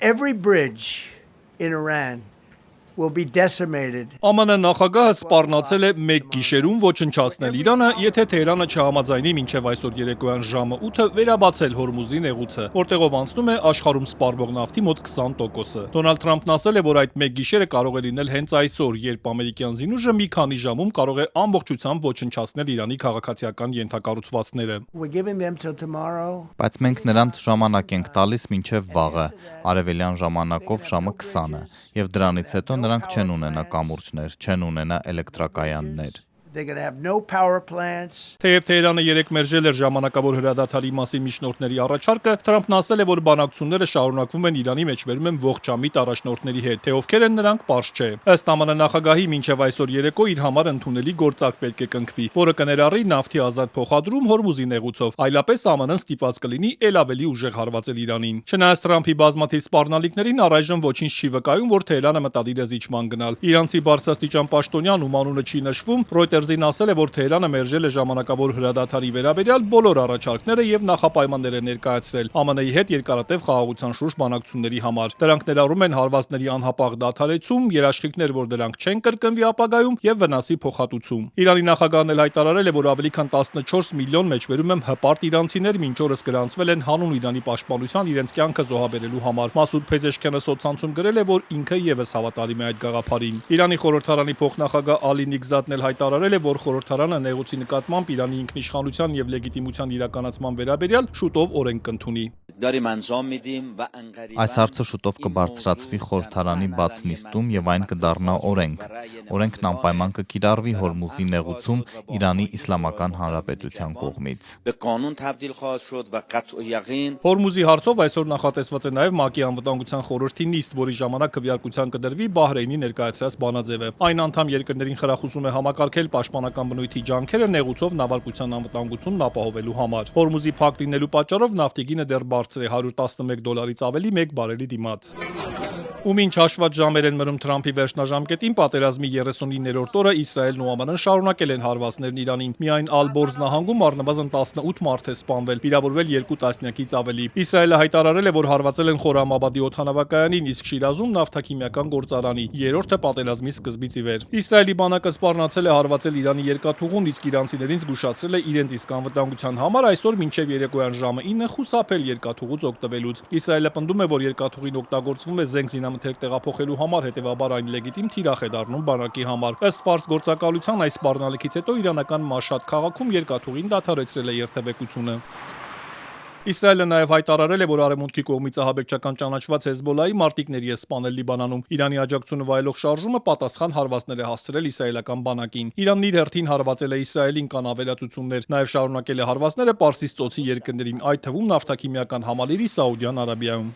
every bridge in Iran will be decimated. ԱՄՆ նախագահը սպառնացել է մեկ գիշերում ոչնչացնել Իրանը, եթե Թեհրանը չհամաձայնի մինչև այսօր երեկոյան ժամը 8-ը վերաբացել Հորմուզի նեղուցը, որտեղով անցնում է աշխարհում սպառվող նավթի մոտ 20%-ը։ Դոնալդ Թրամփն ասել է, որ այդ մեկ գիշերը կարող է լինել հենց այսօր, երբ ամերիկյան զինուժը մի քանի ժամում կարող է ամբողջությամբ ոչնչացնել Իրանի քաղաքացիական ենթակառուցվածքները։ We're giving them till tomorrow. Բայց մենք նրանց ժամանակ ենք տալիս մինչև վաղը, արևելյան ժամանակով ժամը 20-ը, եւ դրանից հետո նրանք չեն ունենա կամուրջներ, չեն ունենա էլեկտրակայաններ։ They're going to have no power plants. Թեև Թեհրանը երեկ մերժել էր ժամանակավոր հրադադարի մասին միջնորդների առաջարկը, Թրամփն ասել է, որ բանակցությունները շարունակվում են Իրանի մեջ վերում են ողջամիտ առաջնորդների հետ, թե ովքեր են նրանք պարզ չէ։ Ըստ ԱՄՆ նախագահի մինչև այսօր երեկո իր համար ընդունելի գործարք պետք է կնքվի, որը կներառի նավթի ազատ փոխադրում Հորմուզի նեղուցով, այլապես ԱՄՆ-ն ստիպված կլինի ել ավելի ուժեղ հարվածել Իրանին։ Չնայած Թրամփի բազմաթիվ սպառնալիքներին առայժմ ոչինչ չի վկայում, որ Թեհրանը մտադիր է զիջման գնալ։ Իրանցի բարձրաստիճան պաշտոնյան, ում անունը չի նշվում, Reuters-ին ասել է, որ Թեհրանը մերժել է ժամանակավոր հրադադարի վերաբերյալ բոլոր առաջարկները եւ նախապայմաններ է ներկայացրել ԱՄՆ-ի հետ երկարատև խաղաղության շուրջ բանակցությունների համար։ Դրանք ներառում են հարվածների անհապաղ դադարեցում, երաշխիքներ, որ դրանք չեն կրկնվի ապագայում եւ վնասի փոխհատուցում։ Իրանի նախագահն էլ հայտարարել է, որ ավելի քան 14 միլիոն մեջբերում եմ հպարտ իրանցիներ մինչ օրս գրանցվել են հանուն Իրանի պաշտպանության իրենց կյանքը զոհաբերելու համար։ Մասուդ Փեզեշքյանը սոցցանցում գրել է, որ ինքը եւս հավատարիմ է այդ գաղափարին։ Իրանի խորհրդարանի փոխնախագահ Ալի Նիգզադն էլ հայտարարել է, որ խորհրդարանը նեղուցի նկատմամբ Իրանի ինքնիշխանության եւ լեգիտիմության իրականացման վերաբերյալ շուտով օրենք կընդունի։ Այս հարցը շուտով կբարձրացվի խորհրդարանի բաց նիստում եւ այն կդառնա օրենք։ Օրենքն անպայման կկիրառվի Հորմուզի նեղուցում Իրանի Իսլամական Հանրապետության կողմից։ Հորմուզի հարցով այսօր նախատեսված է նաեւ ՄԱԿ-ի անվտանգության խորհրդի նիստ, որի ժամանակ քվեարկության կդրվի Բահրեյնի ներկայացրած բանաձևը։ Այն անդամ երկրներին խրախուսում է համակարգել պաշտպանական բնույթի ջանքերը նեղուցով նավարկության անվտանգությունն ապահովելու համար։ Հորմուզի փակ լինելու պատճառով նավթի գինը դեռ բարձր է $111-ից ավելի 1 բարելի դիմաց։ Ու մինչ հաշված ժամեր են մնում Թրամփի վերջնաժամկետին, պատերազմի 39-րդ օրը Իսրայելն ու ԱՄՆ-ն շարունակել են հարվածներն Իրանին։ Միայն Ալ-Բորզ նահանգում առնվազն 18 մարդ է սպանվել, վիրավորվել 2 տասնյակից ավելի։ Իսրայելը հայտարարել է, որ հարվածել են Խորամաբադի օդանավակայանին, իսկ Շիրազում նավթաքիմիական գործարանի, երրորդը պատերազմի սկզբից ի վեր։ Իսրայելի բանակը սպառնացել է հարվածել Իրանի երկաթուղուն, իսկ իրանցիներին զգուշացրել է իրենց իսկ անվտանգության համար այսօր մինչև երեկոյան ժամը 9 խուսափել երկաթուղուց օգտվելուց։ Իսրայելը պնդում է, որ երկաթուղին օգտագործվում է զենք զինամթերք տեղափոխելու համար, հետևաբար այն լեգիտիմ թիրախ է դառնում բանակի համար։ Ըստ ֆարս գործակալության այս սպառնալիքից հետո իրանական Մաշհադ քաղաքում երկաթուղին դադարեցրել է երթևեկությունը։ Իսրայելը նաև հայտարարել է, որ արևմուտքի կողմից ահաբեկչական ճանաչված Հեզբոլայի մարտիկների է սպանել Լիբանանում։ Իրանի աջակցությունը վայելող շարժումը պատասխան հարվածներ է հասցրել իսրայելական բանակին։ Իրանն իր հերթին հարվածել է Իսրայելին, կան ավերածություններ, նաև շարունակել է հարվածները Պարսից ծոցի երկրներին, այդ թվում նավթաքիմիական համալիրի Սաուդյան Արաբիայում։